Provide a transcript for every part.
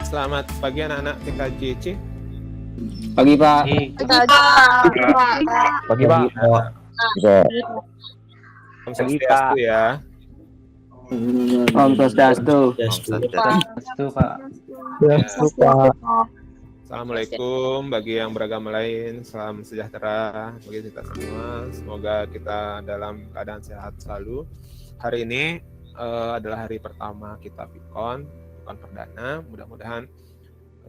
selamat pagi anak-anak TKJC. Pagi Pak. Pagi Pak. Om Swastiastu ya. Om Swastiastu. Swastiastu Pak. Assalamualaikum bagi yang beragama lain, salam sejahtera bagi kita semua. Semoga kita dalam keadaan sehat selalu. Hari ini adalah hari pertama kita Pikon perdana. Mudah-mudahan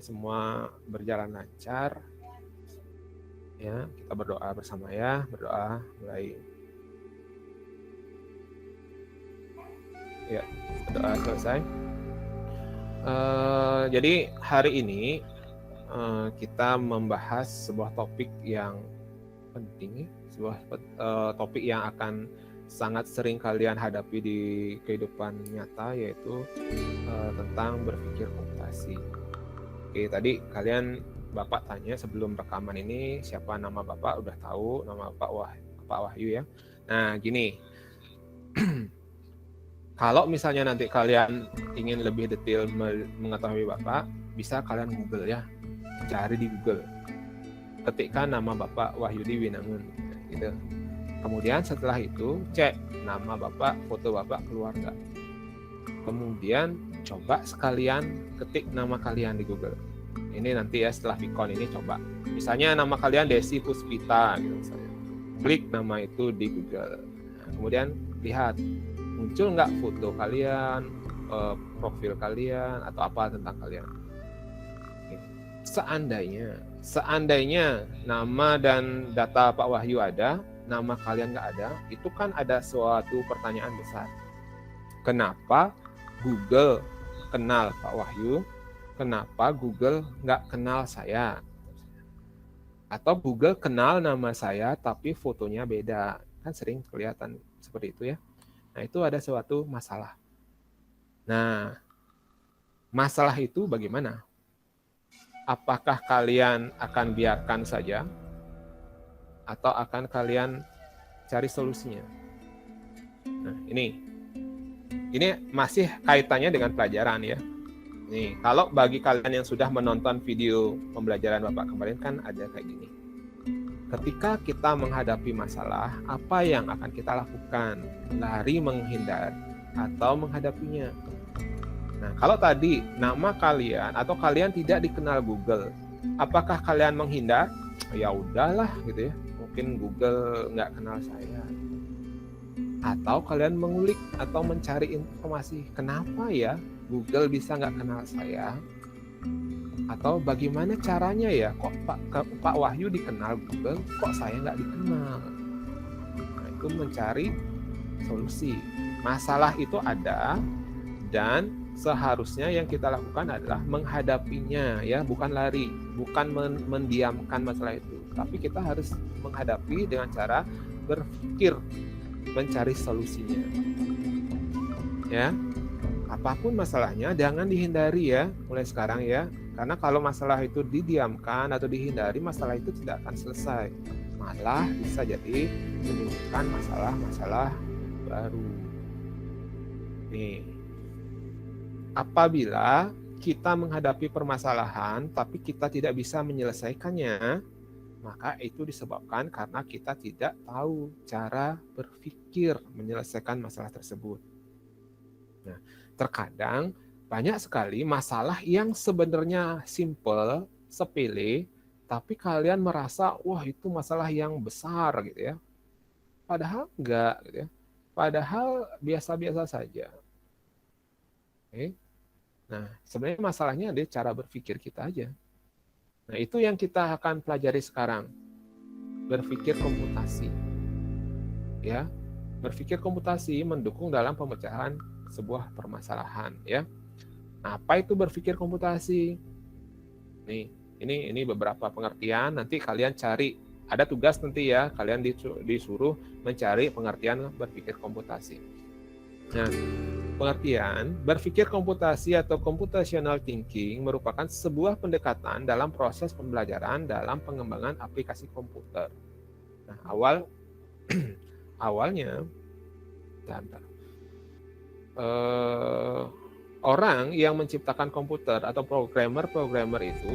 semua berjalan lancar. Ya, kita berdoa bersama ya. Berdoa mulai. Ya, berdoa selesai. Jadi hari ini kita membahas sebuah topik yang penting, sebuah topik yang akan sangat sering kalian hadapi di kehidupan nyata, yaitu tentang berpikir komputasi. Oke, tadi kalian Bapak tanya sebelum rekaman ini siapa nama Bapak, udah tahu nama Pak Wahyu ya. Nah gini, kalau misalnya nanti kalian ingin lebih detail mengetahui Bapak, bisa kalian Google ya. Cari di Google, ketikkan nama Bapak Wahyudi Winangun gitu. Kemudian setelah itu cek nama Bapak, foto Bapak keluar nggak. Kemudian coba sekalian ketik nama kalian di Google. Ini nanti ya setelah Pikon ini coba. Misalnya nama kalian Desi Puspita gitu misalnya. Klik nama itu di Google. Nah, kemudian lihat muncul nggak foto kalian, profil kalian atau apa tentang kalian. Seandainya nama dan data Pak Wahyu ada, nama kalian nggak ada, itu kan ada suatu pertanyaan besar. Kenapa Google kenal Pak Wahyu? Kenapa Google nggak kenal saya? Atau Google kenal nama saya tapi fotonya beda? Kan sering kelihatan seperti itu ya. Nah, itu ada suatu masalah. Nah, masalah itu bagaimana? Apakah kalian akan biarkan saja atau akan kalian cari solusinya? Nah, ini masih kaitannya dengan pelajaran ya. Nih, kalau bagi kalian yang sudah menonton video pembelajaran Bapak kemarin kan ada kayak gini. Ketika kita menghadapi masalah, apa yang akan kita lakukan? Lari, menghindar, atau menghadapinya? Nah, kalau tadi nama kalian atau kalian tidak dikenal Google, apakah kalian menghindar? Ya udahlah gitu ya. Mungkin Google nggak kenal saya. Atau kalian mengulik atau mencari informasi, kenapa ya Google bisa nggak kenal saya? Atau bagaimana caranya ya kok Pak Wahyu dikenal Google, kok saya nggak dikenal? Nah, itu mencari solusi. Masalah itu ada dan seharusnya yang kita lakukan adalah menghadapinya ya, bukan lari, bukan mendiamkan masalah itu, tapi kita harus menghadapi dengan cara berpikir, mencari solusinya. Ya. Apapun masalahnya jangan dihindari ya mulai sekarang ya. Karena kalau masalah itu didiamkan atau dihindari, masalah itu tidak akan selesai. Malah bisa jadi menimbulkan masalah-masalah baru. Nih. Apabila kita menghadapi permasalahan tapi kita tidak bisa menyelesaikannya, maka itu disebabkan karena kita tidak tahu cara berpikir menyelesaikan masalah tersebut. Nah, terkadang banyak sekali masalah yang sebenarnya simple, sepele, tapi kalian merasa, wah itu masalah yang besar gitu ya. Padahal enggak gitu ya. Padahal biasa-biasa saja. Oke. Nah, sebenarnya masalahnya ada cara berpikir kita aja. Nah, itu yang kita akan pelajari sekarang. Berpikir komputasi. Ya. Berpikir komputasi mendukung dalam pemecahan sebuah permasalahan, ya. Nah, apa itu berpikir komputasi? Nih, ini beberapa pengertian, nanti kalian cari. Ada tugas nanti ya, kalian disuruh mencari pengertian berpikir komputasi. Nah, pengertian berpikir komputasi atau computational thinking merupakan sebuah pendekatan dalam proses pembelajaran dalam pengembangan aplikasi komputer. Nah, awalnya orang yang menciptakan komputer atau programmer itu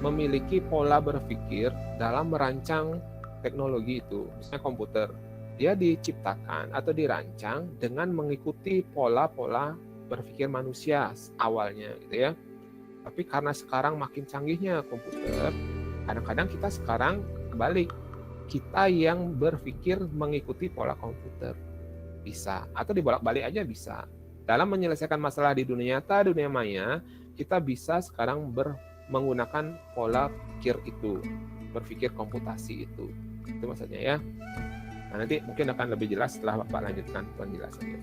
memiliki pola berpikir dalam merancang teknologi itu. Misalnya komputer, dia diciptakan atau dirancang dengan mengikuti pola-pola berpikir manusia awalnya gitu ya. Tapi karena sekarang makin canggihnya komputer, kadang-kadang kita sekarang balik, kita yang berpikir mengikuti pola komputer. Bisa, atau dibolak-balik aja bisa. Dalam menyelesaikan masalah di dunia nyata, dunia maya, kita bisa sekarang menggunakan pola pikir itu, berpikir komputasi itu. Itu maksudnya ya. Nah, nanti mungkin akan lebih jelas setelah Bapak lanjutkan penjelasannya.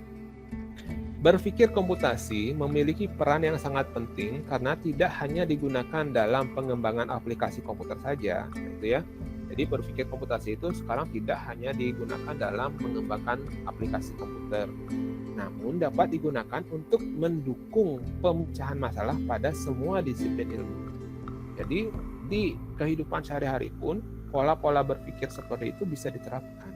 Berpikir komputasi memiliki peran yang sangat penting karena tidak hanya digunakan dalam pengembangan aplikasi komputer saja, gitu ya. Jadi berpikir komputasi itu sekarang tidak hanya digunakan dalam mengembangkan aplikasi komputer, namun dapat digunakan untuk mendukung pemecahan masalah pada semua disiplin ilmu. Jadi di kehidupan sehari-hari pun pola-pola berpikir seperti itu bisa diterapkan.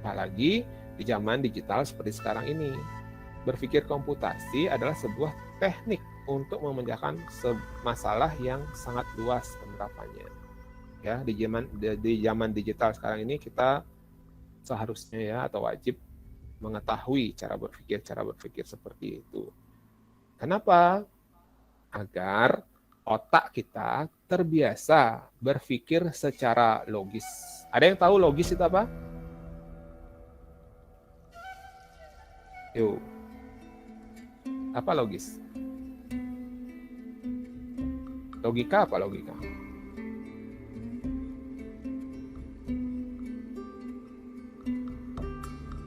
Apalagi di zaman digital seperti sekarang ini. Berpikir komputasi adalah sebuah teknik untuk memecahkan masalah yang sangat luas penerapannya. Ya, di zaman digital sekarang ini kita seharusnya ya atau wajib mengetahui cara berpikir seperti itu. Kenapa? Agar otak kita terbiasa berpikir secara logis. Ada yang tahu logis itu apa? Yuk. Apa logis? Logika apa logika?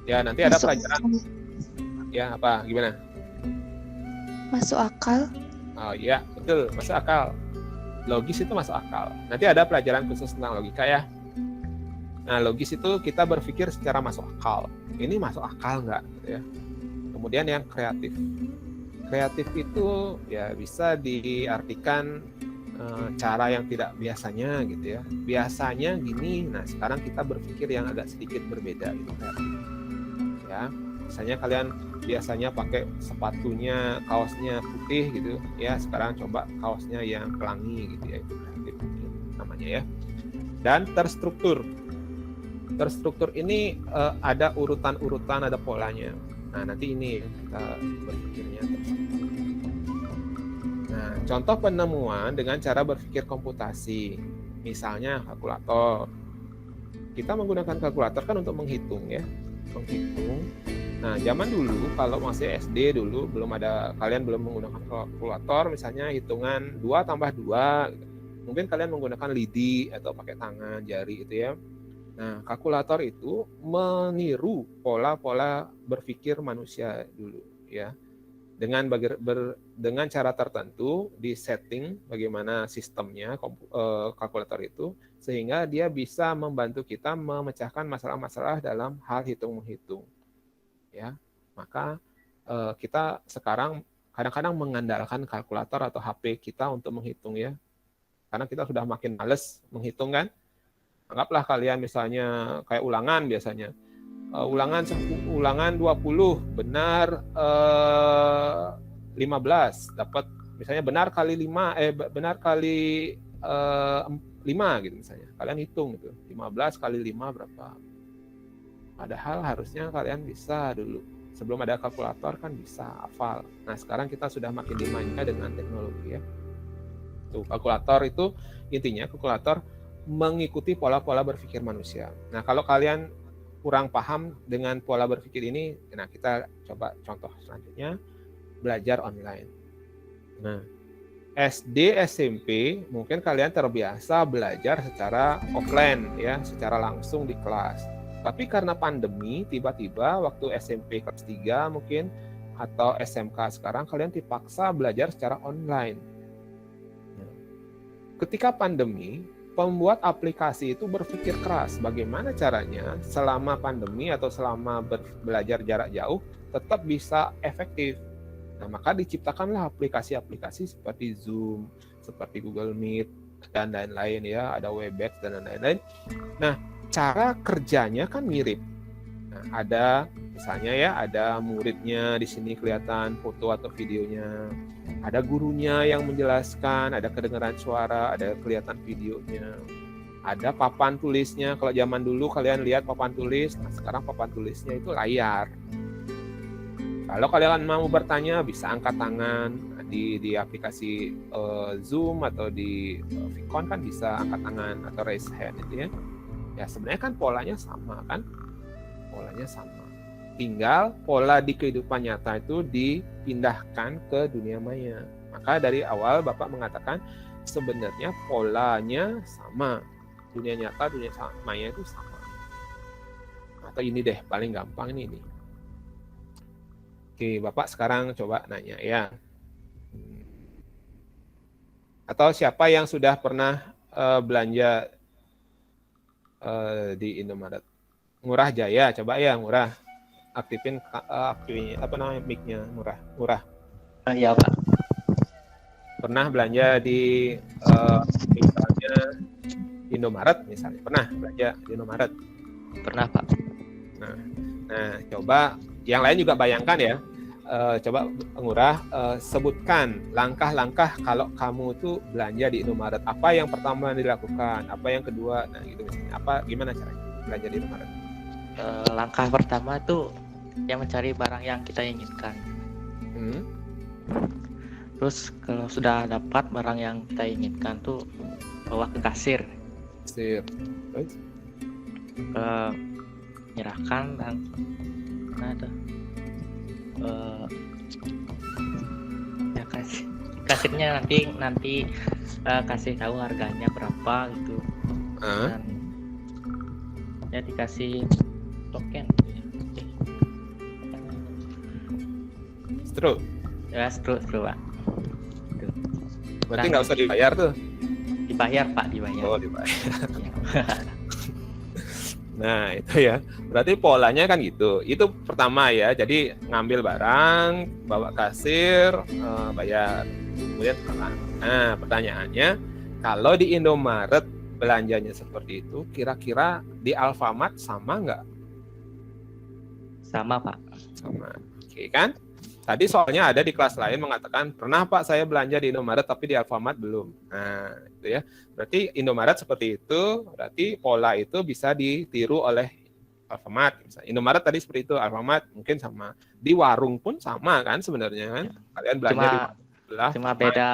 Ya, nanti ada pelajaran. Ya, apa? Gimana? Masuk akal. Oh iya, betul. Masuk akal. Logis itu masuk akal. Nanti ada pelajaran khusus tentang logika ya. Nah, logis itu kita berpikir secara masuk akal. Ini masuk akal nggak? Gitu ya. Kemudian yang kreatif. Kreatif itu ya bisa diartikan cara yang tidak biasanya gitu ya. Biasanya gini, nah sekarang kita berpikir yang agak sedikit berbeda itu kreatif. Ya, misalnya kalian biasanya pakai sepatunya, kaosnya putih gitu, ya sekarang coba kaosnya yang pelangi gitu ya, itu kreatif namanya ya. Dan terstruktur. Terstruktur ini ada urutan-urutan, ada polanya. Nah, nanti ini kita berpikirnya terstruktur. Nah, contoh penemuan dengan cara berpikir komputasi. Misalnya kalkulator. Kita menggunakan kalkulator kan untuk menghitung ya. Menghitung. Nah, zaman dulu kalau masih SD dulu kalian belum menggunakan kalkulator, misalnya hitungan 2 tambah 2. Mungkin kalian menggunakan lidi atau pakai tangan, jari itu ya. Nah, kalkulator itu meniru pola-pola berpikir manusia dulu ya. Dengan cara tertentu di setting bagaimana sistemnya kalkulator itu sehingga dia bisa membantu kita memecahkan masalah-masalah dalam hal hitung-menghitung. Ya. Maka kita sekarang kadang-kadang mengandalkan kalkulator atau HP kita untuk menghitung ya. Karena kita sudah makin males menghitung kan. Anggaplah kalian misalnya kayak ulangan biasanya. Ulangan 20 benar 15 dapat misalnya benar kali 5 gitu misalnya. Kalian hitung gitu. 15 kali 5 berapa? Padahal harusnya kalian bisa dulu. Sebelum ada kalkulator kan bisa hafal. Nah, sekarang kita sudah makin dimanja dengan teknologi ya. Tuh, kalkulator itu intinya kalkulator mengikuti pola-pola berpikir manusia. Nah, kalau kalian kurang paham dengan pola berpikir ini, nah kita coba contoh selanjutnya, belajar online. Nah, SD, SMP, mungkin kalian terbiasa belajar secara offline, ya, secara langsung di kelas. Tapi karena pandemi, tiba-tiba waktu SMP kelas 3 mungkin, atau SMK sekarang, kalian dipaksa belajar secara online. Nah, ketika pandemi, pembuat aplikasi itu berpikir keras bagaimana caranya selama pandemi atau selama belajar jarak jauh tetap bisa efektif. Nah, maka diciptakanlah aplikasi-aplikasi seperti Zoom, seperti Google Meet, dan lain-lain ya, ada Webex dan lain-lain. Nah, cara kerjanya kan mirip. Nah, ada misalnya ya, ada muridnya di sini kelihatan foto atau videonya, ada gurunya yang menjelaskan, ada kedengaran suara, ada kelihatan videonya, ada papan tulisnya. Kalau zaman dulu kalian lihat papan tulis, nah sekarang papan tulisnya itu layar. Kalau kalian mau bertanya bisa angkat tangan di aplikasi Zoom atau di Vicon kan bisa angkat tangan atau raise hand itu ya. Ya sebenarnya kan polanya sama kan? Polanya sama. Tinggal pola di kehidupan nyata itu dipindahkan ke dunia maya. Maka dari awal Bapak mengatakan sebenarnya polanya sama. Dunia nyata, dunia maya itu sama. Atau ini deh, paling gampang ini. Oke, Bapak sekarang coba nanya ya. Atau siapa yang sudah pernah belanja di Indomaret? Murah Jaya, coba ya Murah. Aktifin apa namanya mic-nya Murah. Iya Pak. Pernah belanja di misalnya Indomaret misalnya. Pernah belanja di Indomaret? Pernah Pak. Nah, coba yang lain juga bayangkan ya. Coba Ngurah sebutkan langkah-langkah kalau kamu tuh belanja di Indomaret. Apa yang pertama dilakukan? Apa yang kedua? Nah, gitu misalnya. Gimana caranya belanja di Indomaret? Langkah pertama tuh yang mencari barang yang kita inginkan. Terus kalau sudah dapat barang yang kita inginkan tuh bawa ke kasir. Terus? Menyerahkan dan ya kasirnya nanti kasih tahu harganya berapa gitu. Dan ya dikasih token Terus? ya terus Pak. Berarti nggak usah dibayar tuh? Dibayar Pak, dibayar. Oh, dibayar. Nah, itu ya. Berarti polanya kan gitu. Itu pertama ya. Jadi ngambil barang, bawa kasir, bayar. Kemudian pulang. Nah, pertanyaannya, kalau di Indomaret belanjanya seperti itu, kira-kira di Alfamart sama nggak? Sama Pak. Sama. Oke kan? Tadi soalnya ada di kelas lain mengatakan, pernah Pak saya belanja di Indomaret tapi di Alfamart belum. Nah, itu ya. Berarti Indomaret seperti itu, berarti pola itu bisa ditiru oleh Alfamart. Misalnya Indomaret tadi seperti itu, Alfamart mungkin sama. Di warung pun sama kan sebenarnya kan. Kalian belanja di sebelah. Cuma beda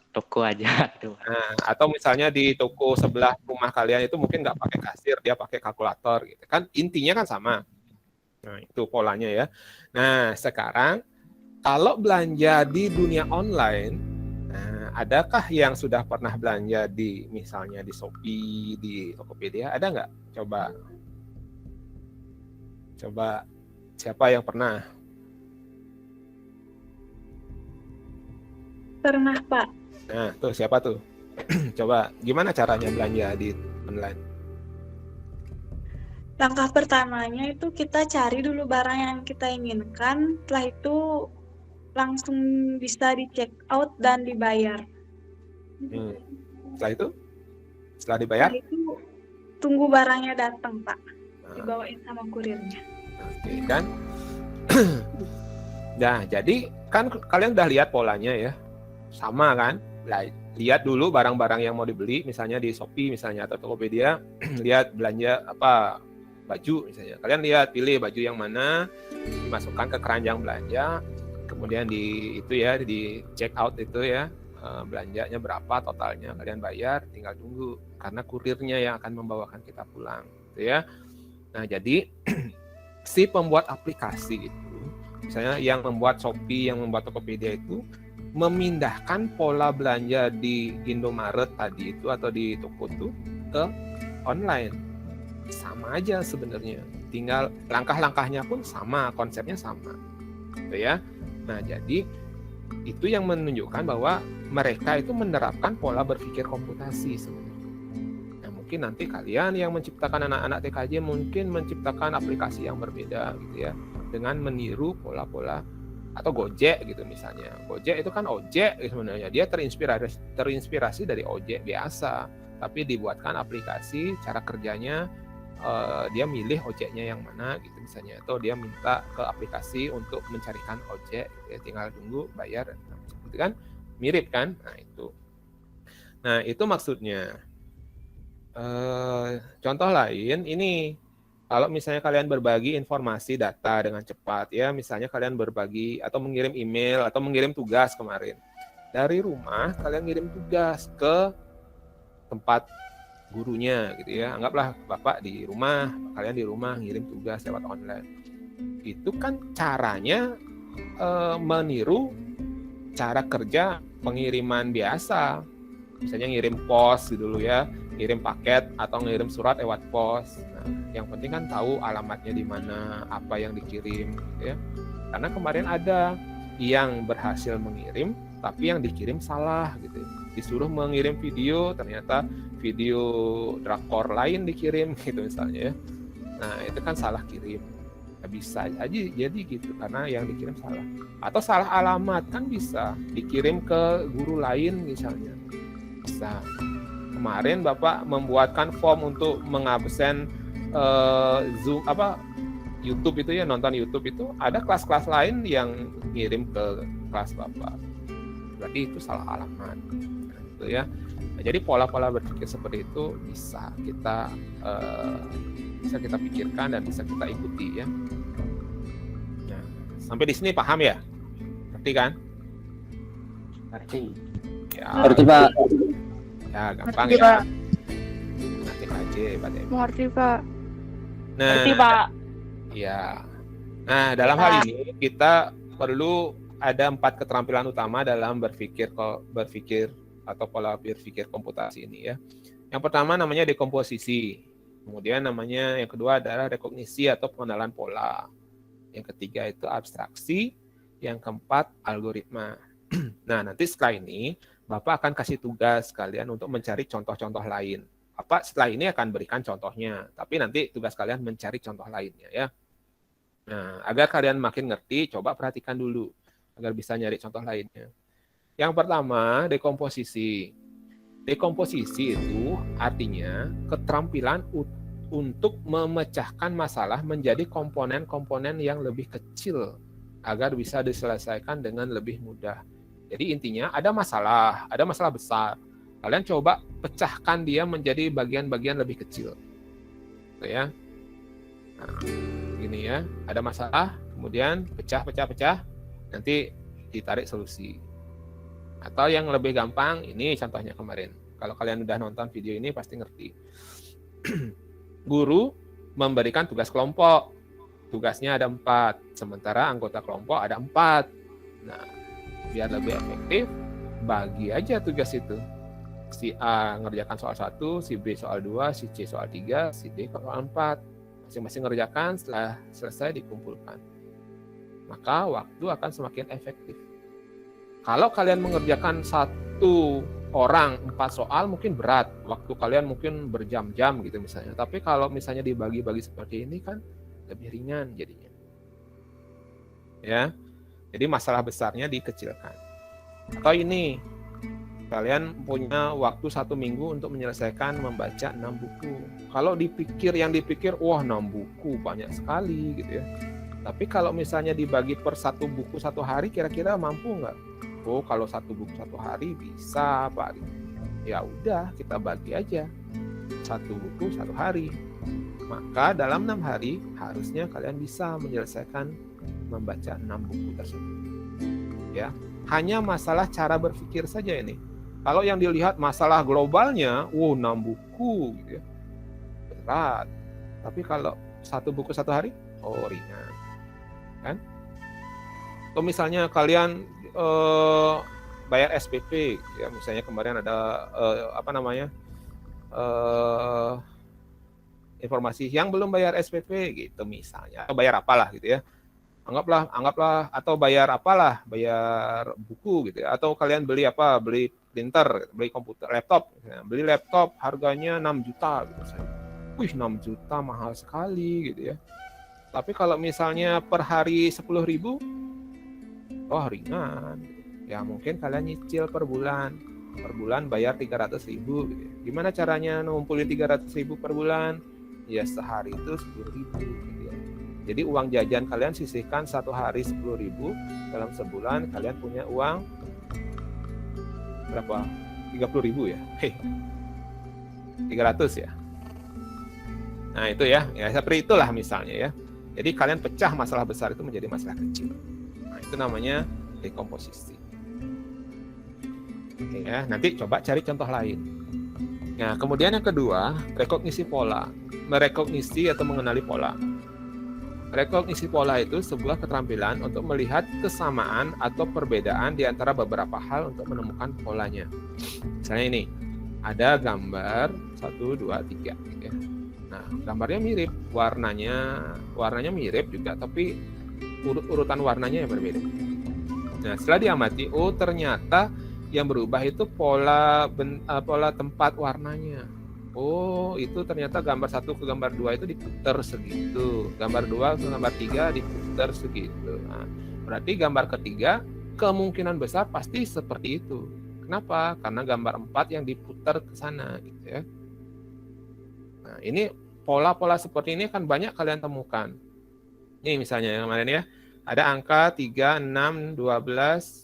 toko aja. Nah, atau misalnya di toko sebelah rumah kalian itu mungkin nggak pakai kasir, dia pakai kalkulator gitu. Kan intinya kan sama. Nah, itu polanya ya. Nah, sekarang kalau belanja di dunia online, nah, adakah yang sudah pernah belanja di misalnya di Shopee, di Tokopedia? Ada nggak? Coba siapa yang pernah? Pernah Pak. Nah, tuh siapa tuh? Coba gimana caranya belanja di online? Langkah pertamanya itu kita cari dulu barang yang kita inginkan, setelah itu langsung bisa di check out dan dibayar. Setelah itu? Setelah dibayar? Setelah itu tunggu barangnya datang Pak, dibawain sama kurirnya. Oke kan? Nah, jadi kan kalian udah lihat polanya ya, sama kan? Lihat dulu barang-barang yang mau dibeli, misalnya di Shopee misalnya atau Tokopedia, lihat belanja apa baju misalnya. Kalian lihat pilih baju yang mana, dimasukkan ke keranjang belanja. Kemudian di check out itu ya, belanjanya berapa totalnya, kalian bayar, tinggal tunggu karena kurirnya yang akan membawakan kita pulang gitu ya. Nah, jadi si pembuat aplikasi itu, misalnya yang membuat Shopee, yang membuat Tokopedia itu memindahkan pola belanja di Indomaret tadi itu atau di toko itu ke online. Sama aja sebenarnya, tinggal langkah-langkahnya pun sama, konsepnya sama gitu ya. Nah, jadi itu yang menunjukkan bahwa mereka itu menerapkan pola berpikir komputasi sebenarnya. Nah, mungkin nanti kalian yang menciptakan anak-anak TKJ mungkin menciptakan aplikasi yang berbeda gitu ya, dengan meniru pola-pola atau Gojek gitu misalnya. Gojek itu kan ojek sebenarnya, dia terinspirasi dari ojek biasa, tapi dibuatkan aplikasi cara kerjanya dia milih ojeknya yang mana gitu misalnya, atau dia minta ke aplikasi untuk mencarikan ojek, ya tinggal tunggu bayar dan seperti kan mirip kan. Nah itu maksudnya. Contoh lain ini, kalau misalnya kalian berbagi informasi data dengan cepat ya, misalnya kalian berbagi atau mengirim email atau mengirim tugas kemarin dari rumah, kalian ngirim tugas ke tempat gurunya gitu ya, anggaplah bapak di rumah, kalian di rumah ngirim tugas lewat online. Itu kan caranya meniru cara kerja pengiriman biasa, misalnya ngirim pos dulu ya, ngirim paket atau ngirim surat lewat pos. Nah, yang penting kan tahu alamatnya di mana, apa yang dikirim gitu ya. Karena kemarin ada yang berhasil mengirim tapi yang dikirim salah gitu. Disuruh mengirim video, ternyata video drakor lain dikirim gitu misalnya ya. Nah, itu kan salah kirim. Nah, bisa aja jadi gitu karena yang dikirim salah. Atau salah alamat kan bisa dikirim ke guru lain misalnya. Bisa. Kemarin Bapak membuatkan form untuk mengabsen Zoom YouTube itu ya, nonton YouTube itu ada kelas-kelas lain yang ngirim ke kelas Bapak. Berarti itu salah alamat. Nah, itu ya. Nah, jadi pola-pola berpikir seperti itu bisa kita pikirkan dan bisa kita ikuti ya. Nah, sampai di sini paham ya? Ngerti kan? Ngerti. Ya, Ngerti, Pak. ya gampang Ngerti, ya. Pak. Ngerti aja, Pak Dewi. Mengerti, Pak. Nah, Ngerti, Pak. ya. Nah, dalam hal ini kita perlu ada 4 keterampilan utama dalam berpikir atau pola berpikir komputasi ini ya. Yang pertama namanya dekomposisi. Kemudian namanya yang kedua adalah rekognisi atau pengenalan pola. Yang ketiga itu abstraksi. Yang keempat algoritma. Nah, nanti setelah ini Bapak akan kasih tugas kalian untuk mencari contoh-contoh lain. Bapak setelah ini akan berikan contohnya, tapi nanti tugas kalian mencari contoh lainnya ya. Nah, agar kalian makin ngerti, coba perhatikan dulu agar bisa nyari contoh lainnya. Yang pertama, dekomposisi. Dekomposisi itu artinya keterampilan untuk memecahkan masalah menjadi komponen-komponen yang lebih kecil agar bisa diselesaikan dengan lebih mudah. Jadi intinya ada masalah besar. Kalian coba pecahkan dia menjadi bagian-bagian lebih kecil. Gitu ya. Nah, gini ya, ada masalah, kemudian pecah, nanti ditarik solusi. Atau yang lebih gampang, ini contohnya kemarin. Kalau kalian udah nonton video ini pasti ngerti. Guru memberikan tugas kelompok. Tugasnya ada 4, sementara anggota kelompok ada 4. Nah, biar lebih efektif, bagi aja tugas itu. Si A ngerjakan soal 1, si B soal 2, si C soal 3, si D soal 4. Masing-masing ngerjakan, setelah selesai dikumpulkan. Maka waktu akan semakin efektif. Kalau kalian mengerjakan 1 orang 4 soal mungkin berat, waktu kalian mungkin berjam-jam gitu misalnya. Tapi kalau misalnya dibagi-bagi seperti ini kan lebih ringan jadinya. Ya. Jadi masalah besarnya dikecilkan. Atau ini, kalian punya waktu 1 minggu untuk menyelesaikan membaca 6 buku. Kalau yang dipikir, wah 6 buku banyak sekali gitu ya. Tapi kalau misalnya dibagi per 1 buku 1 hari, kira-kira mampu nggak? Oh, kalau 1 buku 1 hari bisa, Pak. Ya udah, kita bagi aja 1 buku 1 hari. Maka dalam 6 hari harusnya kalian bisa menyelesaikan membaca 6 buku tersebut. Ya, hanya masalah cara berpikir saja ini. Kalau yang dilihat masalah globalnya, 6 buku gitu ya. Berat. Tapi kalau 1 buku 1 hari, ringan. Kan? Atau misalnya kalian bayar SPP, ya misalnya kemarin ada informasi yang belum bayar SPP gitu misalnya, atau bayar apalah gitu ya. Anggaplah atau bayar bayar buku gitu ya. Atau kalian beli printer, beli komputer, laptop, beli laptop harganya 6 juta gitu misalnya. 6 juta mahal sekali gitu ya. Tapi kalau misalnya per hari 10.000, ringan. Ya mungkin kalian nyicil per bulan bayar 300.000 gitu ya. Gimana caranya ngumpulin 300.000 per bulan? ya sehari itu 10.000 gitu ya. Jadi uang jajan kalian sisihkan satu hari 10.000, dalam sebulan kalian punya uang berapa? 30.000 ya. 300 ya. Nah itu ya seperti itulah misalnya ya. Jadi kalian pecah masalah besar itu menjadi masalah kecil. Nah itu namanya dekomposisi. Oke ya, nanti coba cari contoh lain. Nah kemudian yang kedua, rekognisi pola. Merekognisi atau mengenali pola. Rekognisi pola itu sebuah keterampilan untuk melihat kesamaan atau perbedaan di antara beberapa hal untuk menemukan polanya. Misalnya ini, ada gambar 1, 2, 3 gitu ya. Nah, gambarnya mirip, warnanya mirip juga, tapi urutan warnanya yang berbeda. Nah, setelah diamati, oh ternyata yang berubah itu pola tempat warnanya. Oh, itu ternyata gambar 1 ke gambar 2 itu diputar segitu. Gambar 2 ke gambar 3 diputar segitu. Nah, berarti gambar ketiga kemungkinan besar pasti seperti itu. Kenapa? Karena gambar 4 yang diputar ke sana gitu ya. Nah, ini pola-pola seperti ini kan banyak kalian temukan. Ini misalnya yang kemarin ya, ada angka 3, 6, 12,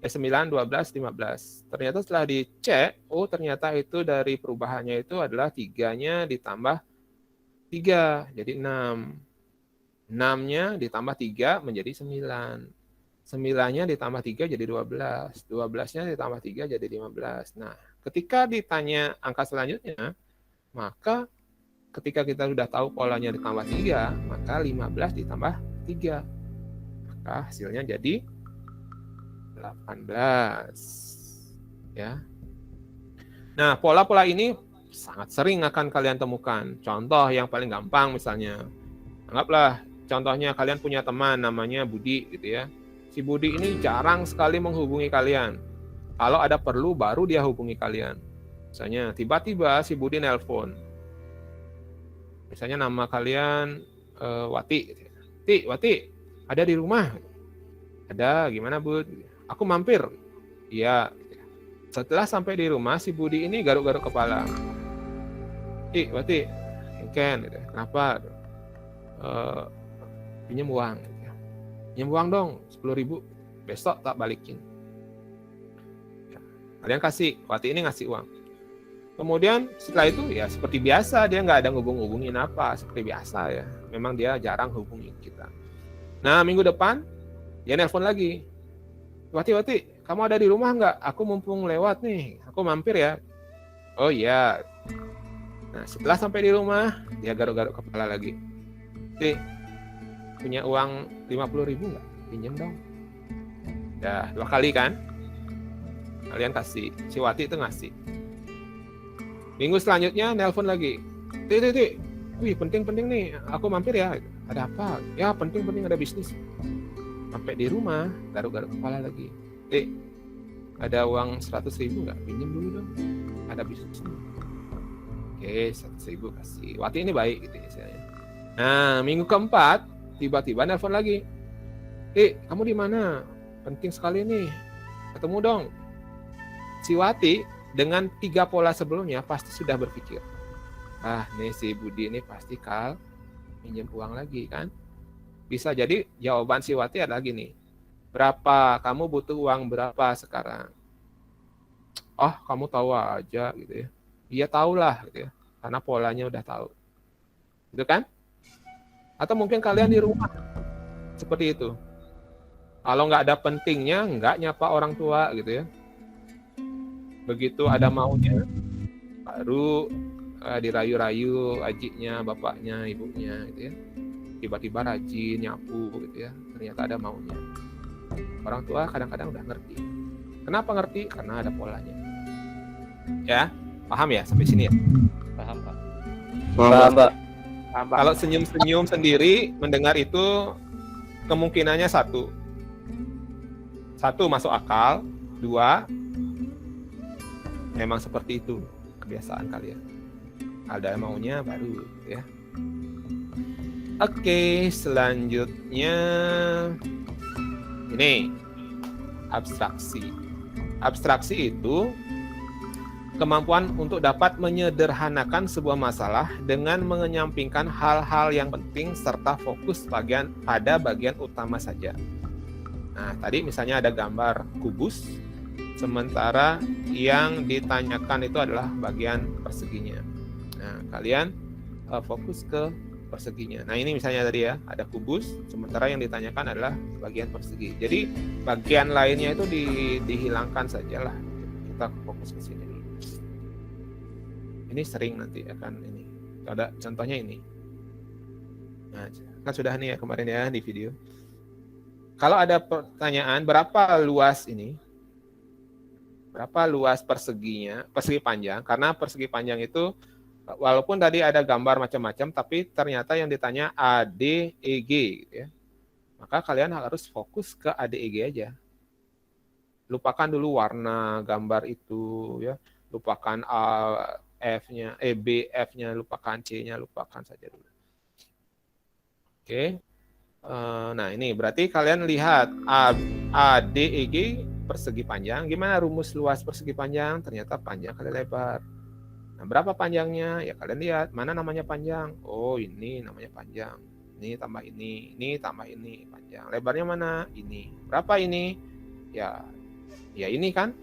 9, 12, 15. Ternyata setelah dicek, oh ternyata itu dari perubahannya itu adalah 3-nya ditambah 3, jadi 6. 6-nya ditambah 3 menjadi 9. 9-nya ditambah 3 jadi 12. 12-nya ditambah 3 jadi 15. Nah, ketika ditanya angka selanjutnya, maka ketika kita sudah tahu polanya ditambah 3, maka 15 ditambah 3. Maka hasilnya jadi 18. Ya. Nah, pola-pola ini sangat sering akan kalian temukan. Contoh yang paling gampang misalnya, anggaplah contohnya kalian punya teman namanya Budi gitu ya. Si Budi ini jarang sekali menghubungi kalian. Kalau ada perlu baru dia hubungi kalian. Misalnya tiba-tiba si Budi nelpon. Misalnya nama kalian Wati gitu ya. Wati, ada di rumah? Ada, gimana Bud? Aku mampir. Iya. Setelah sampai di rumah, si Budi ini garuk-garuk kepala. Wati, Ken, gitu. Kenapa? Pinjam uang. Gitu. Pinjam uang dong, 10.000. Besok tak balikin. Ya. Kalian kasih, Wati ini ngasih uang. Kemudian setelah itu ya seperti biasa, dia nggak ada ngubung-ngubungin apa, seperti biasa ya. Memang dia jarang hubungin kita. Nah minggu depan, dia nelpon lagi. Wati, kamu ada di rumah nggak? Aku mumpung lewat nih, aku mampir ya. Oh iya. Nah setelah sampai di rumah, dia garuk-garuk kepala lagi. Punya uang 50.000 nggak? Pinjam dong. Ya 2 kali kan? Kalian kasih. Si Wati itu ngasih. Minggu selanjutnya nelpon lagi. Wih penting nih, aku mampir ya. Ada apa? Ya penting ada bisnis. Sampai di rumah, garuk-garuk kepala lagi. Ada uang 100.000 nggak? Pinjam dulu dong. Ada bisnis. Oke, 100.000 kasih. Wati ini baik gitu istilahnya. Nah, minggu keempat, tiba-tiba nelpon lagi. Kamu di mana? Penting sekali nih. Ketemu dong. Si Wati dengan 3 pola sebelumnya pasti sudah berpikir. Nih si Budi ini pasti pinjam uang lagi kan? Bisa jadi jawaban si Wati adalah gini. Berapa? Kamu butuh uang berapa sekarang? Kamu tahu aja gitu ya. Iya tahulah gitu ya. Karena polanya udah tahu. Gitu kan? Atau mungkin kalian di rumah. Seperti itu. Kalau nggak ada pentingnya, nggak nyapa orang tua gitu ya. Begitu ada maunya, baru dirayu-rayu ajiknya, bapaknya, ibunya gitu ya. Tiba-tiba rajin, nyapu gitu ya. Ternyata ada maunya. Orang tua kadang-kadang udah ngerti. Kenapa ngerti? Karena ada polanya. Ya, paham ya sampai sini ya? Paham, Pak. Paham, Pak. Kalau senyum-senyum sendiri mendengar itu kemungkinannya 1 masuk akal, 2 memang seperti itu kebiasaan kalian. Ada maunya baru ya. Oke, selanjutnya ini abstraksi. Abstraksi itu kemampuan untuk dapat menyederhanakan sebuah masalah dengan menyampingkan hal-hal yang penting serta fokus pada bagian utama saja. Nah, tadi misalnya ada gambar kubus, sementara yang ditanyakan itu adalah bagian perseginya. Nah, kalian fokus ke perseginya. Nah, ini misalnya tadi ya, ada kubus, sementara yang ditanyakan adalah bagian persegi. Jadi, bagian lainnya itu dihilangkan sajalah. Kita fokus ke sini. Ini sering nanti akan ini. Ada contohnya ini. Nah, kan sudah nih ya kemarin ya di video. Kalau ada pertanyaan, berapa luas ini? Berapa luas perseginya, persegi panjang? Karena persegi panjang itu, walaupun tadi ada gambar macam-macam, tapi ternyata yang ditanya ADEG, gitu ya. Maka kalian harus fokus ke ADEG aja. Lupakan dulu warna gambar itu, ya. Lupakan F-nya, BF-nya, lupakan C-nya, lupakan saja dulu. Oke. Nah, ini berarti kalian lihat ADEG persegi panjang. Gimana rumus luas persegi panjang? Ternyata panjang kali lebar. Nah, berapa panjangnya? Ya kalian lihat, mana namanya panjang? Oh, ini namanya panjang. Ini tambah ini tambah ini panjang. Lebarnya mana? Ini. Berapa ini? Ya ini kan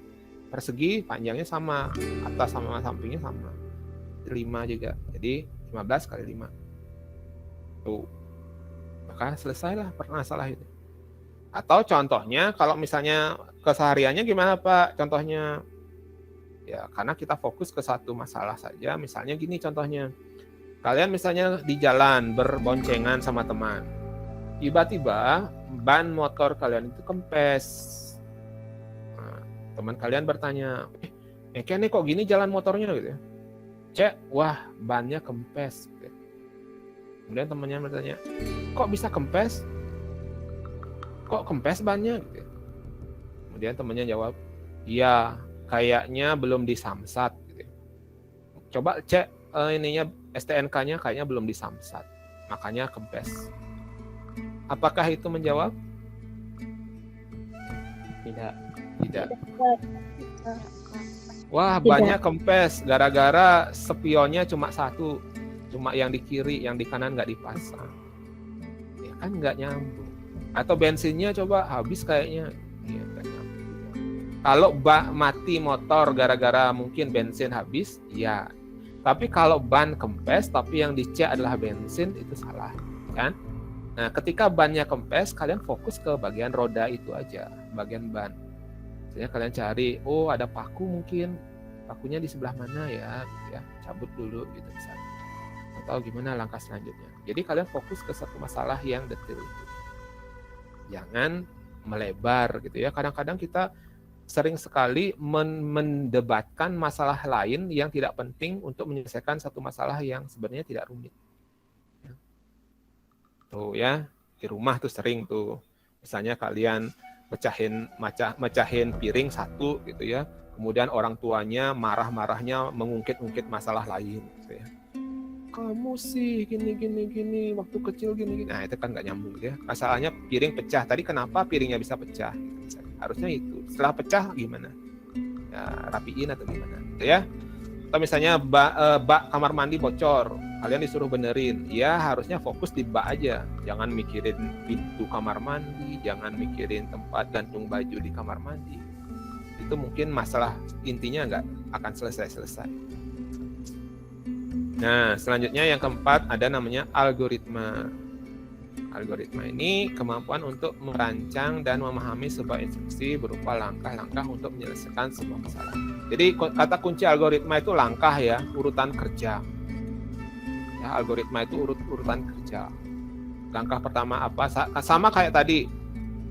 persegi panjangnya sama, atas sama sampingnya sama. 5 juga. Jadi 15 kali 5. Tuh. Maka selesailah permasalahan itu. Atau contohnya kalau misalnya kesehariannya gimana Pak? Contohnya ya karena kita fokus ke satu masalah saja. Misalnya gini contohnya. Kalian misalnya di jalan berboncengan sama teman. Tiba-tiba ban motor kalian itu kempes. Nah, teman kalian bertanya, kayaknya kok gini jalan motornya gitu ya. Cek, wah bannya kempes. Gitu. Kemudian temannya bertanya, kok bisa kempes? Kok kempes bannya? Gitu. Kemudian temannya jawab, iya kayaknya belum disamsat. Gitu. Coba cek ininya STNK-nya kayaknya belum disamsat, makanya kempes. Apakah itu menjawab? Tidak. Tidak. Wah, banyak kempes gara-gara spionnya cuma satu, cuma yang di kiri, yang di kanan nggak dipasang. Ya kan nggak nyambung. Atau bensinnya coba habis kayaknya, ya nggak nyambung. Kalau mati motor gara-gara mungkin bensin habis, ya. Tapi kalau ban kempes, tapi yang dicek adalah bensin, itu salah, kan? Nah, ketika bannya kempes, kalian fokus ke bagian roda itu aja, bagian ban. Misalnya kalian cari, oh ada paku mungkin, pakunya di sebelah mana ya, gitu ya, cabut dulu gitu misalnya. Atau gimana langkah selanjutnya. Jadi kalian fokus ke satu masalah yang detail itu. Jangan melebar gitu ya. Kadang-kadang kita sering sekali mendebatkan masalah lain yang tidak penting untuk menyelesaikan satu masalah yang sebenarnya tidak rumit. Tuh ya, di rumah tuh sering tuh. Misalnya kalian mecahin piring satu gitu ya. Kemudian orang tuanya marah-marahnya mengungkit-ungkit masalah lain gitu ya. Kamu sih gini, waktu kecil gini. Nah, itu kan nggak nyambung ya. Masalahnya piring pecah. Tadi kenapa piringnya bisa pecah? Gitu, harusnya itu. Setelah pecah gimana? Ya, rapiin atau gimana? Gitu ya. Atau misalnya bak kamar mandi bocor, kalian disuruh benerin, ya harusnya fokus di bak aja, jangan mikirin pintu kamar mandi, jangan mikirin tempat gantung baju di kamar mandi. Itu mungkin masalah intinya nggak akan selesai. Nah, selanjutnya yang keempat ada namanya algoritma. Algoritma ini kemampuan untuk merancang dan memahami sebuah instruksi berupa langkah-langkah untuk menyelesaikan sebuah masalah. Jadi kata kunci algoritma itu langkah ya, urutan kerja. Ya, algoritma itu urutan kerja. Langkah pertama apa? Sama kayak tadi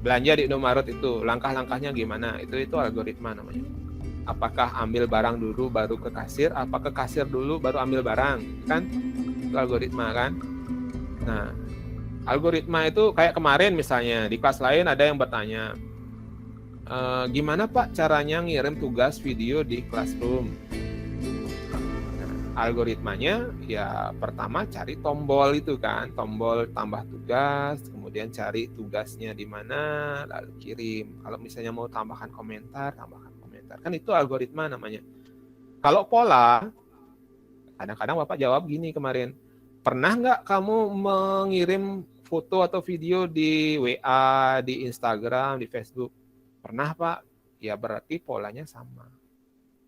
belanja di Indomaret itu, langkah-langkahnya gimana? Itu algoritma namanya. Apakah ambil barang dulu baru ke kasir? Apa ke kasir dulu baru ambil barang? Kan? Itu algoritma kan? Nah, algoritma itu kayak kemarin misalnya di kelas lain ada yang bertanya, gimana Pak caranya ngirim tugas video di Classroom? Nah, algoritmanya ya pertama cari tombol itu kan, tombol tambah tugas, kemudian cari tugasnya di mana, lalu kirim. Kalau misalnya mau tambahkan komentar, kan itu algoritma namanya. Kalau pola, kadang-kadang Bapak jawab gini kemarin, pernah nggak kamu mengirim foto atau video di WA, di Instagram, di Facebook? Pernah, Pak? Ya berarti polanya sama.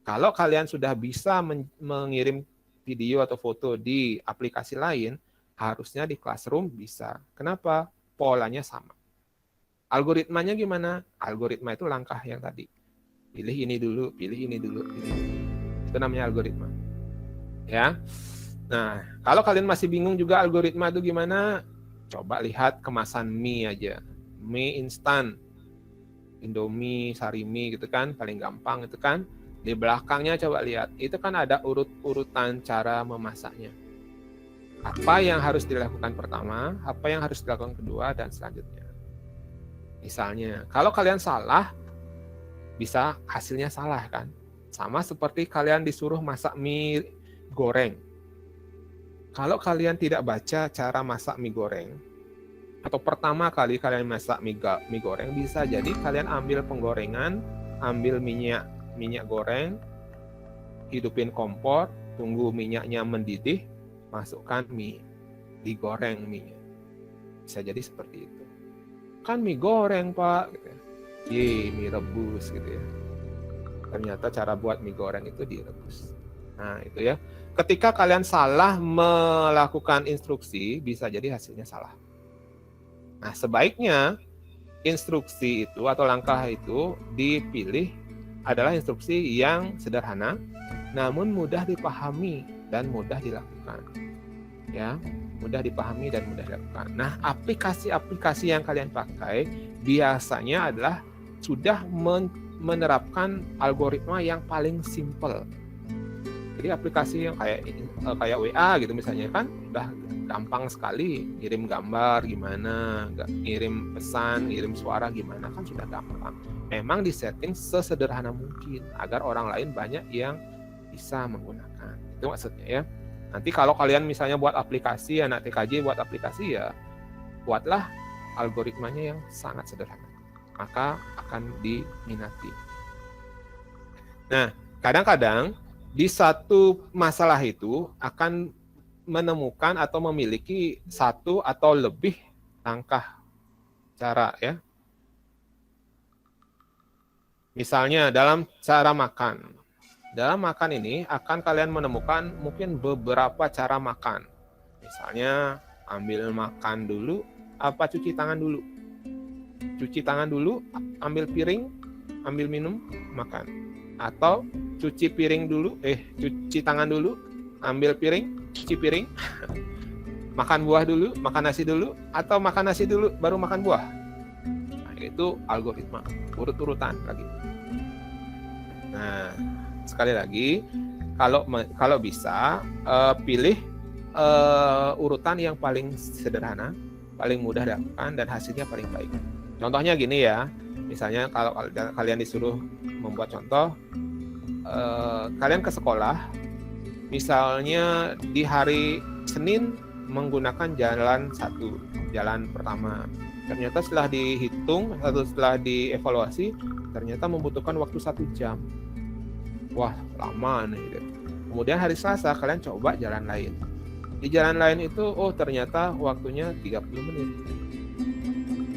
Kalau kalian sudah bisa mengirim video atau foto di aplikasi lain, harusnya di Classroom bisa. Kenapa? Polanya sama. Algoritmanya gimana? Algoritma itu langkah yang tadi. Pilih ini dulu, pilih ini dulu, pilih ini dulu. Itu namanya algoritma. Ya. Nah, kalau kalian masih bingung juga algoritma itu gimana, coba lihat kemasan mie aja. Mie instan. Indomie, Sarimi gitu kan, paling gampang itu kan. Di belakangnya coba lihat, itu kan ada urut-urutan cara memasaknya. Apa yang harus dilakukan pertama, apa yang harus dilakukan kedua, dan selanjutnya. Misalnya, kalau kalian salah, bisa hasilnya salah kan. Sama seperti kalian disuruh masak mie goreng. Kalau kalian tidak baca cara masak mie goreng, atau pertama kali kalian masak mie goreng, bisa jadi kalian ambil penggorengan, ambil minyak goreng, hidupin kompor, tunggu minyaknya mendidih, masukkan mie, digoreng mie. Bisa jadi seperti itu. Kan mie goreng, Pak. Gitu ya. Mie rebus gitu ya. Ternyata cara buat mie goreng itu direbus. Nah, itu ya. Ketika kalian salah melakukan instruksi, bisa jadi hasilnya salah. Nah, sebaiknya instruksi itu atau langkah itu dipilih adalah instruksi yang sederhana, namun mudah dipahami dan mudah dilakukan. Ya, mudah dipahami dan mudah dilakukan. Nah, aplikasi-aplikasi yang kalian pakai biasanya adalah sudah menerapkan algoritma yang paling simple. Jadi aplikasi yang kayak WA gitu misalnya kan udah gampang sekali, ngirim gambar gimana, ngirim pesan, ngirim suara gimana kan sudah gampang. Memang disetting sesederhana mungkin agar orang lain banyak yang bisa menggunakan. Itu maksudnya ya. Nanti kalau kalian misalnya buat aplikasi, anak TKJ buat aplikasi ya, buatlah algoritmanya yang sangat sederhana. Maka akan diminati. Nah, kadang-kadang di satu masalah itu akan menemukan atau memiliki satu atau lebih langkah cara ya. Misalnya dalam cara makan. Dalam makan ini akan kalian menemukan mungkin beberapa cara makan. Misalnya ambil makan dulu, apa cuci tangan dulu. Cuci tangan dulu, ambil piring, ambil minum, makan. Atau cuci tangan dulu, ambil piring, cuci piring, makan buah dulu, makan nasi dulu, atau makan nasi dulu baru makan buah. Nah, itu algoritma, urut-urutan lagi. Nah, sekali lagi, kalau bisa pilih urutan yang paling sederhana, paling mudah dilakukan dan hasilnya paling baik. Contohnya gini ya, misalnya kalau kalian disuruh membuat contoh, kalian ke sekolah, misalnya di hari Senin menggunakan jalan pertama. Ternyata setelah dihitung atau setelah dievaluasi, ternyata membutuhkan waktu 1 jam. Wah, lama nih. Kemudian hari Selasa kalian coba jalan lain. Di jalan lain itu, ternyata waktunya 30 menit.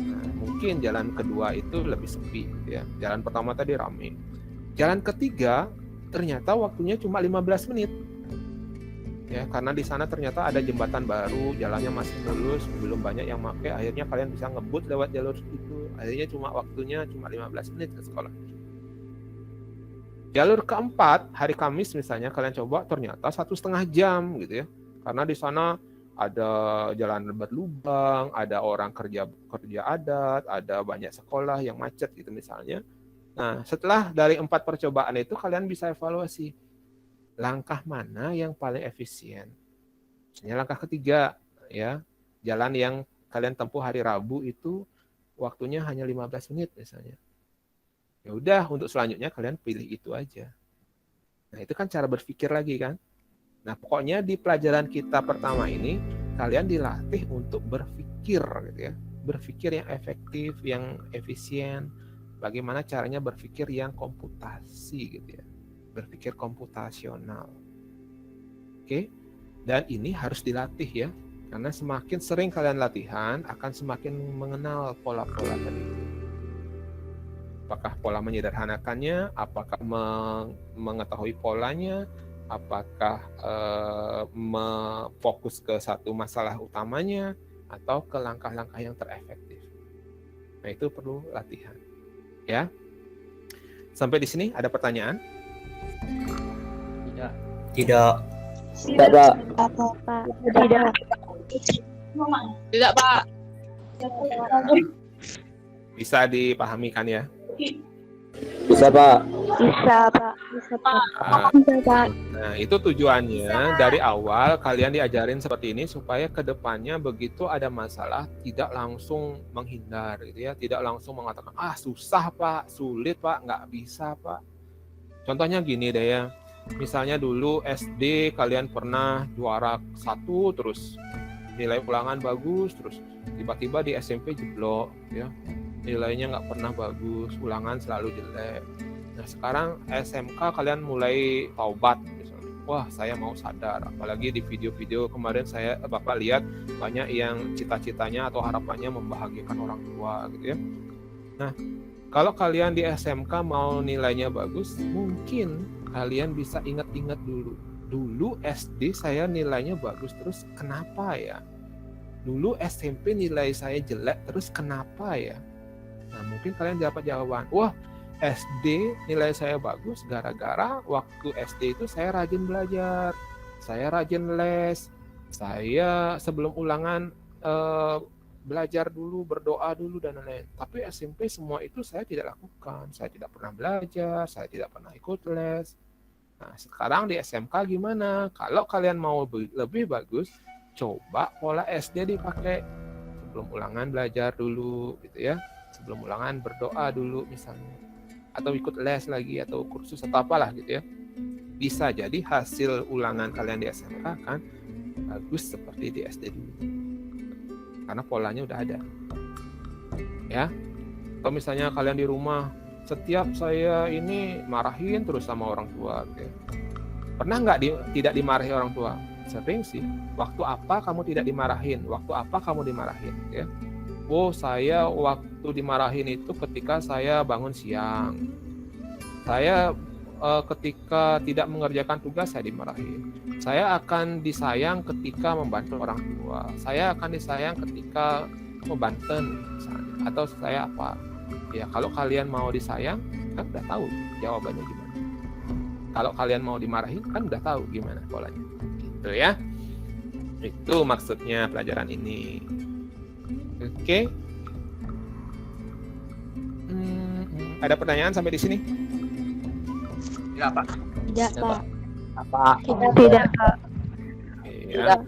Nah, mungkin jalan kedua itu lebih sepi. Ya. Jalan pertama tadi ramai. Jalan ketiga, ternyata waktunya cuma 15 menit. Ya, karena di sana ternyata ada jembatan baru, jalannya masih mulus, belum banyak yang pakai, akhirnya kalian bisa ngebut lewat jalur itu. Akhirnya waktunya cuma 15 menit ke sekolah. Jalur keempat, hari Kamis misalnya kalian coba ternyata 1,5 jam gitu ya. Karena di sana ada jalan berlubang, ada orang kerja adat, ada banyak sekolah yang macet gitu misalnya. Nah, setelah dari 4 percobaan itu kalian bisa evaluasi langkah mana yang paling efisien. Misalnya langkah ketiga ya, jalan yang kalian tempuh hari Rabu itu waktunya hanya 15 menit misalnya. Ya udah, untuk selanjutnya kalian pilih itu aja. Nah, itu kan cara berpikir lagi kan. Nah, pokoknya di pelajaran kita pertama ini kalian dilatih untuk berpikir gitu ya. Berpikir yang efektif, yang efisien, bagaimana caranya berpikir yang komputasi gitu ya. berpikir komputasional. Oke, dan ini harus dilatih ya, karena semakin sering kalian latihan akan semakin mengenal pola-pola tadi. Apakah pola menyederhanakannya, apakah mengetahui polanya, apakah fokus ke satu masalah utamanya, atau ke langkah-langkah yang terefektif. Nah, itu perlu latihan. Ya. Sampai di sini ada pertanyaan? Tidak. Tidak, Pak. Apa? Tidak. Tidak, Pak. Bisa dipahami kan ya? Bisa, Pak. Bisa, Pak. Bisa, Pak. Nah, Bisa, Pak. Nah, itu tujuannya dari awal kalian diajarin seperti ini supaya kedepannya begitu ada masalah tidak langsung menghindar gitu ya, tidak langsung mengatakan susah Pak, sulit Pak, nggak bisa Pak. Contohnya gini deh ya, misalnya dulu SD kalian pernah juara 1 terus nilai ulangan bagus, terus tiba-tiba di SMP jeblok ya, nilainya nggak pernah bagus, ulangan selalu jelek. Nah sekarang SMK kalian mulai taubat misalnya, wah saya mau sadar, apalagi di video-video kemarin Bapak lihat banyak yang cita-citanya atau harapannya membahagiakan orang tua gitu ya. Nah kalau kalian di SMK mau nilainya bagus, mungkin kalian bisa ingat-ingat dulu SD saya nilainya bagus, terus kenapa ya? Dulu SMP nilai saya jelek, terus kenapa ya? Nah mungkin kalian dapat jawaban, wah SD nilai saya bagus gara-gara waktu SD itu saya rajin belajar, saya rajin les, saya sebelum ulangan belajar dulu, berdoa dulu dan lain-lain. Tapi SMP semua itu saya tidak lakukan, saya tidak pernah belajar, saya tidak pernah ikut les. Nah sekarang di SMK gimana? Kalau kalian mau lebih bagus, coba pola SD dipakai. Sebelum ulangan belajar dulu gitu ya, sebelum ulangan berdoa dulu misalnya, atau ikut les lagi atau kursus atau apalah gitu ya. Bisa jadi hasil ulangan kalian di SMK kan bagus seperti di SD dulu, karena polanya udah ada ya. Atau misalnya kalian di rumah, setiap saya ini marahin terus sama orang tua gitu ya. Pernah nggak tidak dimarahi orang tua? Sering sih. Waktu apa kamu tidak dimarahin? Waktu apa kamu dimarahin gitu ya? Oh, saya waktu dimarahin itu ketika saya bangun siang. Saya ketika tidak mengerjakan tugas saya dimarahin. Saya akan disayang ketika membantu orang tua. Saya akan disayang ketika membanten misalnya. Atau saya apa? Ya, kalau kalian mau disayang, kan udah tahu jawabannya gimana. Kalau kalian mau dimarahin, kan udah tahu gimana polanya. Gitu ya. Itu maksudnya pelajaran ini. Oke. Ada pertanyaan sampai di sini? Tidak, Pak. Tidak, Pak. Apa? Tidak, Pak. Iya.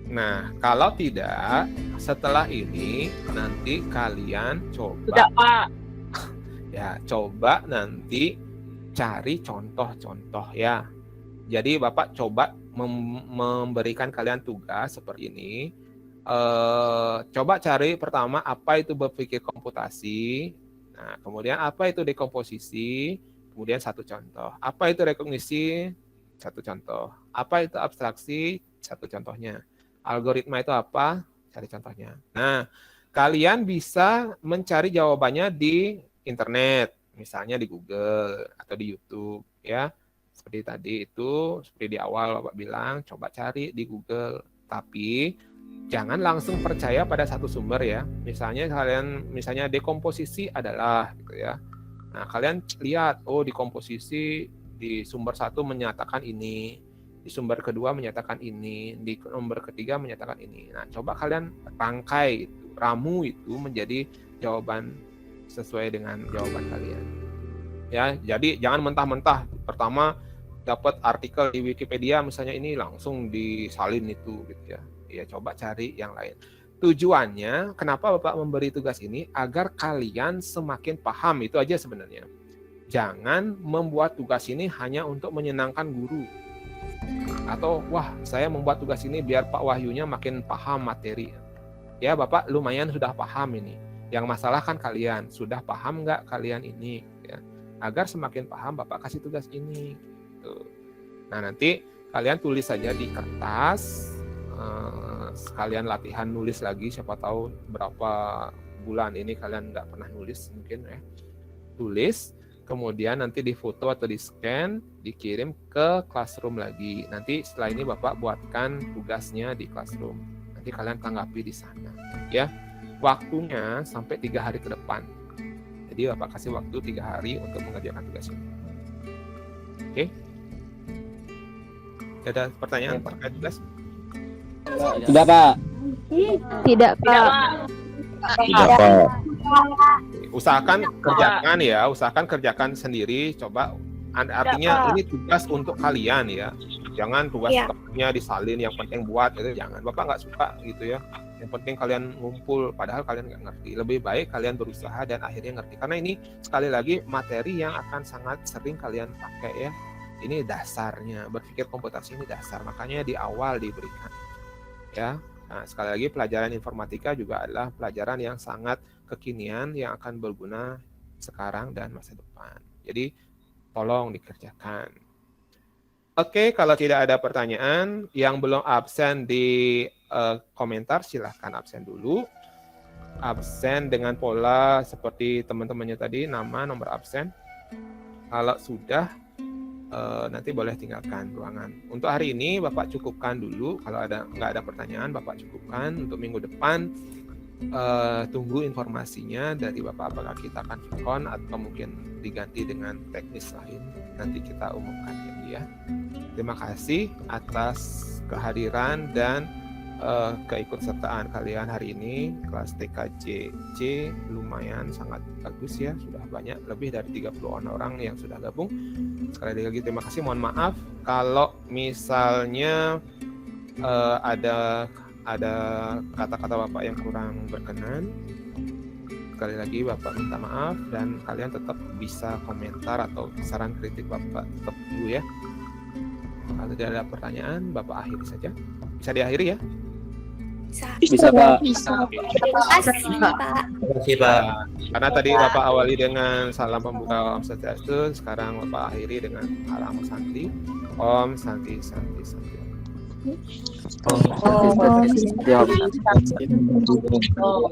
Nah, kalau tidak, setelah ini nanti kalian coba. Tidak, Pak. Ya, coba nanti cari contoh-contoh ya. Jadi Bapak coba memberikan kalian tugas seperti ini. Coba cari pertama apa itu berpikir komputasi. Nah, kemudian apa itu dekomposisi. Kemudian satu contoh. Apa itu rekognisi? Satu contoh. Apa itu abstraksi? Satu contohnya. Algoritma itu apa? Cari contohnya. Nah, kalian bisa mencari jawabannya di internet, misalnya di Google atau di YouTube ya. Seperti tadi itu, seperti di awal Bapak bilang, coba cari di Google. Tapi jangan langsung percaya pada satu sumber ya. Misalnya dekomposisi adalah gitu ya. Nah, kalian lihat, oh dekomposisi di sumber satu menyatakan ini, di sumber kedua menyatakan ini, di sumber ketiga menyatakan ini. Nah, coba kalian rangkai itu, ramu itu menjadi jawaban sesuai dengan jawaban kalian. Ya, jadi jangan mentah-mentah pertama dapat artikel di Wikipedia misalnya ini langsung disalin itu gitu ya. Ya coba cari yang lain. Tujuannya kenapa Bapak memberi tugas ini agar kalian semakin paham, itu aja sebenarnya. Jangan membuat tugas ini hanya untuk menyenangkan guru. Atau wah, saya membuat tugas ini biar Pak Wahyunya makin paham materi. Ya, Bapak lumayan sudah paham ini. Yang masalah kan kalian, sudah paham nggak kalian ini? Ya. agar semakin paham Bapak kasih tugas ini. Tuh. Nah, nanti kalian tulis saja di kertas, sekalian latihan nulis lagi, siapa tahu berapa bulan ini kalian nggak pernah nulis mungkin ya. Tulis, kemudian nanti difoto atau di scan, dikirim ke classroom lagi. Nanti setelah ini Bapak buatkan tugasnya di classroom. Nanti kalian tanggapi di sana. Ya, waktunya sampai 3 hari ke depan. Jadi Bapak kasih waktu 3 hari untuk mengerjakan tugas ini. Oke? Ada pertanyaan terkait tugas? Tidak, Pak. Tidak, Pak. Tidak, Pak. Usahakan kerjakan ya, usahakan kerjakan sendiri. Coba, artinya ini tugas untuk kalian ya. Jangan tugas-tugasnya disalin, yang penting buat, gitu. Jangan. Bapak nggak suka gitu ya. Yang penting kalian ngumpul, padahal kalian nggak ngerti. Lebih baik kalian berusaha dan akhirnya ngerti. Karena ini sekali lagi materi yang akan sangat sering kalian pakai ya. Ini dasarnya, berpikir komputasi ini dasar. Makanya di awal diberikan. Ya. Nah, sekali lagi pelajaran informatika juga adalah pelajaran yang sangat kekinian yang akan berguna sekarang dan masa depan. Jadi tolong dikerjakan. Oke, kalau tidak ada pertanyaan, yang belum absen di komentar silahkan absen dulu. Absen dengan pola seperti teman-temannya tadi, nama, nomor absen. Kalau sudah, nanti boleh tinggalkan ruangan. Untuk hari ini Bapak cukupkan dulu. Kalau nggak ada pertanyaan, Bapak cukupkan. Untuk minggu depan, tunggu informasinya dari Bapak, apakah kita akan VCon atau mungkin diganti dengan teknis lain. Nanti kita umumkan ya. Terima kasih atas kehadiran dan keikutsertaan kalian hari ini. Kelas TKJC lumayan sangat bagus ya, sudah banyak, lebih dari 30 orang yang sudah gabung. Sekali lagi terima kasih, mohon maaf kalau misalnya ada kata-kata Bapak yang kurang berkenan. Sekali lagi Bapak minta maaf, dan kalian tetap bisa komentar atau saran kritik Bapak tetap dulu ya. Kalau tidak ada pertanyaan, Bapak akhiri saja. Bisa diakhiri ya? Bisa, Pak. Terima kasih, Pak. Terima kasih, Pak. Karena tadi Bapak awali dengan salam pembuka Om Swastiastu, sekarang Bapak akhiri dengan salam Santi. Om Santi Santi Santi. Oh,